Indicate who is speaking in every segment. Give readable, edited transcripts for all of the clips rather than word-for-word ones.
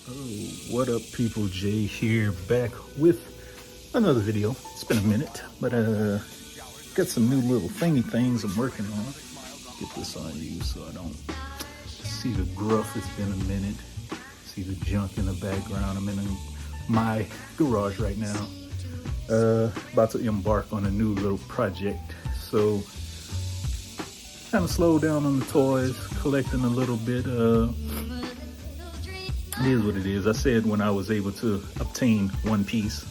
Speaker 1: Oh, what up, people? Jay here, back with another video. It's been a minute, but got some new little thingy things I'm working on. Get this on you so I don't see the gruff. It's been a minute. See the junk in the background. I'm in my garage right now, about to embark on a new little project. So kind of slow down on the toys, collecting a little bit. It is what it is. I said when I was able to obtain one piece,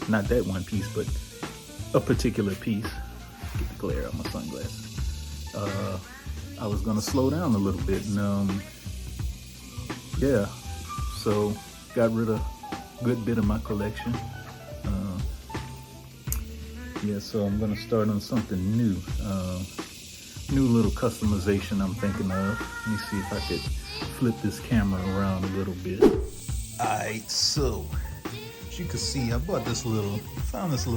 Speaker 1: not that one piece, but a particular piece. Get the glare out of my sunglasses. I was gonna slow down a little bit, and yeah, so got rid of a good bit of my collection. Yeah, so I'm gonna start on something new. New little customization I'm thinking of. Let me see if I could flip this camera around a little bit. Alright, so as you can see, I found this little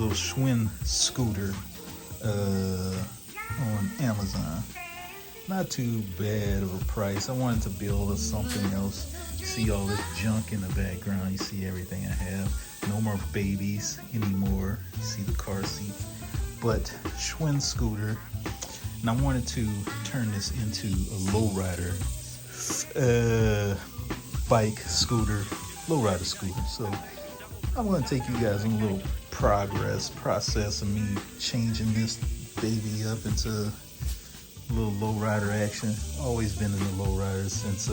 Speaker 1: Schwinn scooter on Amazon. Not too bad of a price. I wanted to build something else. You see all this junk in the background. You see everything I have. No more babies anymore. You see the car seat. But Schwinn scooter. And I wanted to turn this into a lowrider bike scooter, lowrider scooter. So I'm gonna take you guys on a little process of me changing this baby up into a little lowrider action. Always been in the lowrider since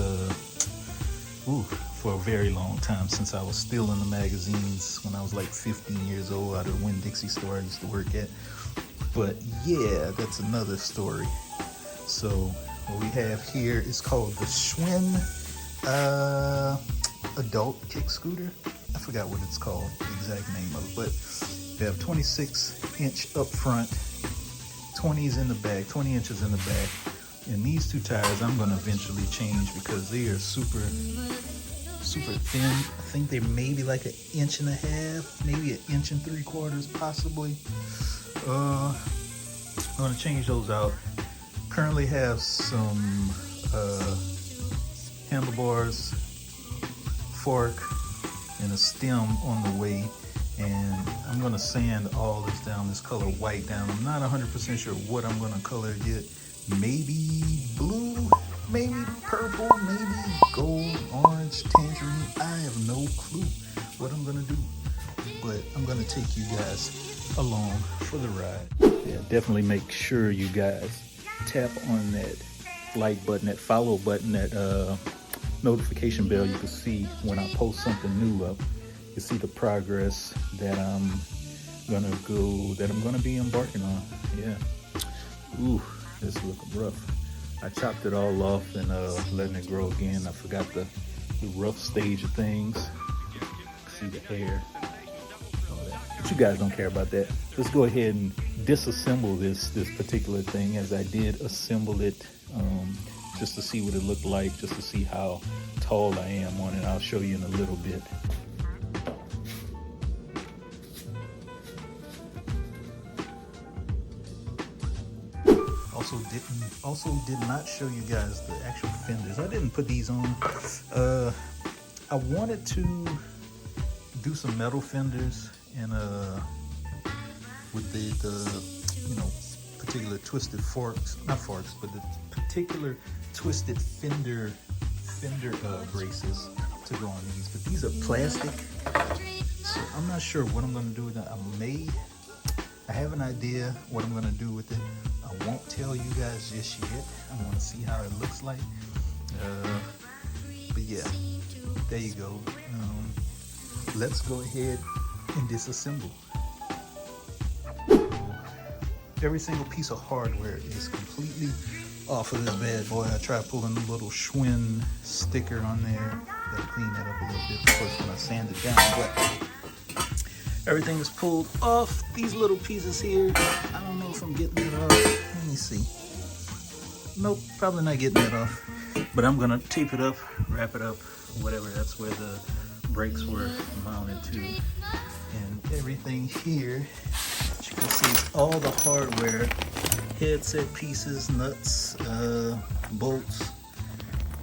Speaker 1: for a very long time, since I was still in the magazines when I was like 15 years old out of the Winn-Dixie store I used to work at. But yeah, that's another story. So what we have here is called the Schwinn adult kick scooter. I forgot what it's called, the exact name of it, but they have 26-inch up front, 20s in the back, 20 inches in the back. And these two tires I'm gonna eventually change because they are super thin. I think they're maybe like 1.5 inches, maybe 1 3/4 inches possibly. I'm gonna change those out. Currently have some handlebars, fork, and a stem on the way, and I'm gonna sand all this down, this color white down. I'm not 100% sure what I'm gonna color yet. Maybe blue, maybe purple, maybe gold, orange, tangerine. I have no clue what I'm gonna do, but I'm gonna take you guys along for the ride. Yeah, definitely make sure you guys tap on that like button, that follow button, that notification bell. You can see when I post something new up. You see the progress that I'm gonna be embarking on. Yeah. Ooh, this is looking rough. I chopped it all off and letting it grow again. I forgot the rough stage of things. See the hair. But you guys don't care about that. Let's go ahead and disassemble this particular thing, as I did assemble it just to see what it looked like, just to see how tall I am on it. I'll show you in a little bit. Also did not show you guys the actual fenders. I didn't put these on. I wanted to do some metal fenders and with the particular twisted not forks, but the particular twisted fender braces to go on these. But these are plastic, so I'm not sure what I'm going to do with that. I have an idea what I'm going to do with it. I won't tell you guys just yet. I want to see how it looks like. But yeah, there you go. Let's go ahead and disassemble. Every single piece of hardware is completely off of this bad boy. I tried pulling the little Schwinn sticker on there. Gotta clean that up a little bit, of course, when I sand it down. But everything is pulled off. These little pieces here, I don't know if I'm getting it off. Let me see. Nope, probably not getting it off. But I'm gonna tape it up, wrap it up, whatever. That's where the brakes were mounted to. And everything here, as you can see, all the hardware, headset pieces, nuts, bolts,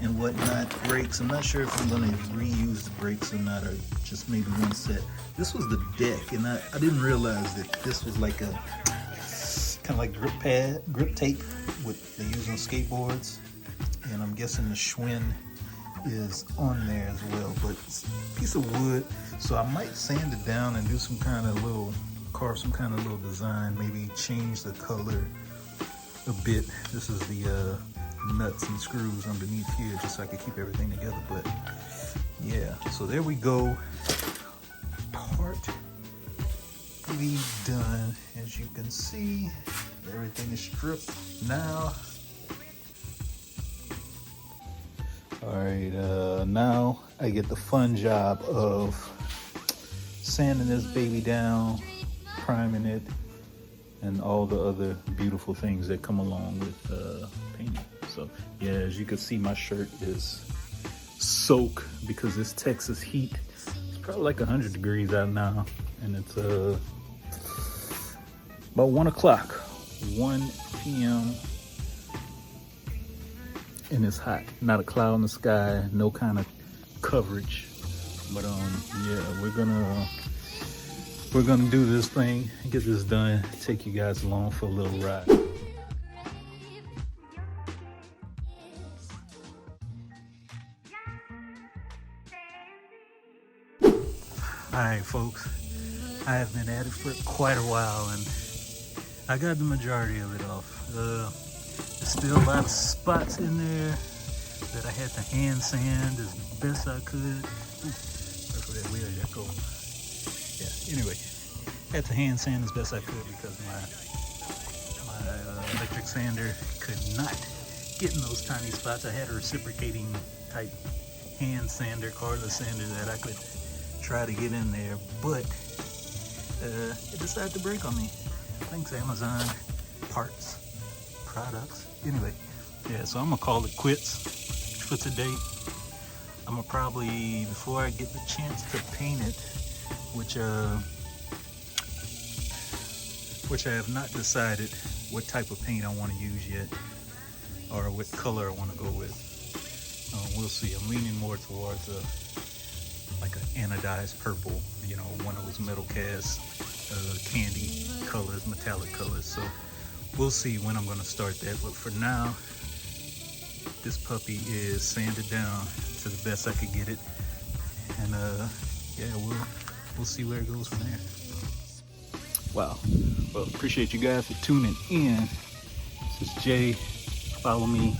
Speaker 1: and whatnot. Brakes, I'm not sure if I'm gonna reuse the brakes or not, or just maybe one set. This was the deck, and I didn't realize that this was like a kind of like grip tape with they use on skateboards, and I'm guessing the Schwinn is on there as well, but it's a piece of wood, so I might sand it down and do some kind of little, carve some kind of little design, maybe change the color a bit. This is the nuts and screws underneath here, just so I can keep everything together. But yeah, so there we go, partly done. As you can see, everything is stripped now. All right, now I get the fun job of sanding this baby down, priming it, and all the other beautiful things that come along with painting. So yeah, as you can see, my shirt is soaked because it's Texas heat. It's probably like 100 degrees out now, and it's about 1 o'clock, 1 p.m. and it's hot. Not a cloud in the sky, no kind of coverage. But yeah, we're gonna do this thing, get this done, take you guys along for a little ride. All right, folks, I have been at it for quite a while, and I got the majority of it off. There's still a lot of spots in there that I had to hand sand as best I could. That's where that wheel got go. Yeah, anyway, had to hand sand as best I could because my electric sander could not get in those tiny spots. I had a reciprocating type hand sander, cordless sander that I could try to get in there, but it decided to break on me. Thanks, Amazon parts, products. Anyway, yeah, so I'm gonna call it quits for today. I'm gonna probably, before I get the chance to paint it, which I have not decided what type of paint I want to use yet, or what color I want to go with. We'll see. I'm leaning more towards like an anodized purple, you know, one of those metal cast candy colors, metallic colors. So we'll see when I'm going to start that. But for now, this puppy is sanded down to the best I could get it, and yeah, we'll see where it goes from there. Wow. Well, appreciate you guys for tuning in. This is Jay. Follow me,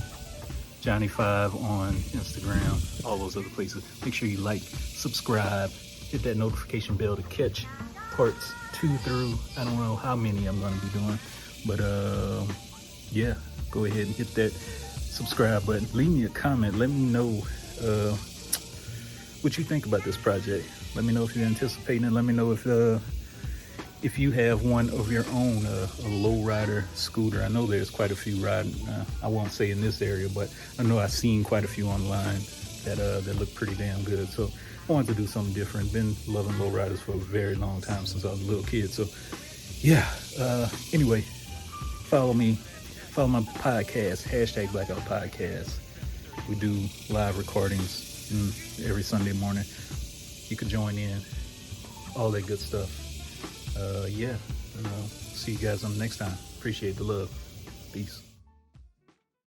Speaker 1: Johnny5 on Instagram, all those other places. Make sure you like, subscribe, hit that notification bell to catch parts 2 through, I don't know how many I'm going to be doing, but yeah, go ahead and hit that subscribe button. Leave me a comment. Let me know what you think about this project. Let me know if you're anticipating it. Let me know if you have one of your own, a Lowrider scooter. I know there's quite a few riding, I won't say in this area, but I know I've seen quite a few online that look pretty damn good. So I wanted to do something different. Been loving Lowriders for a very long time, since I was a little kid. So yeah, anyway, follow me, follow my podcast, hashtag Blackout Podcast. We do live recordings every Sunday morning. You can join in, all that good stuff. Yeah, see you guys on the next time. Appreciate the love. Peace.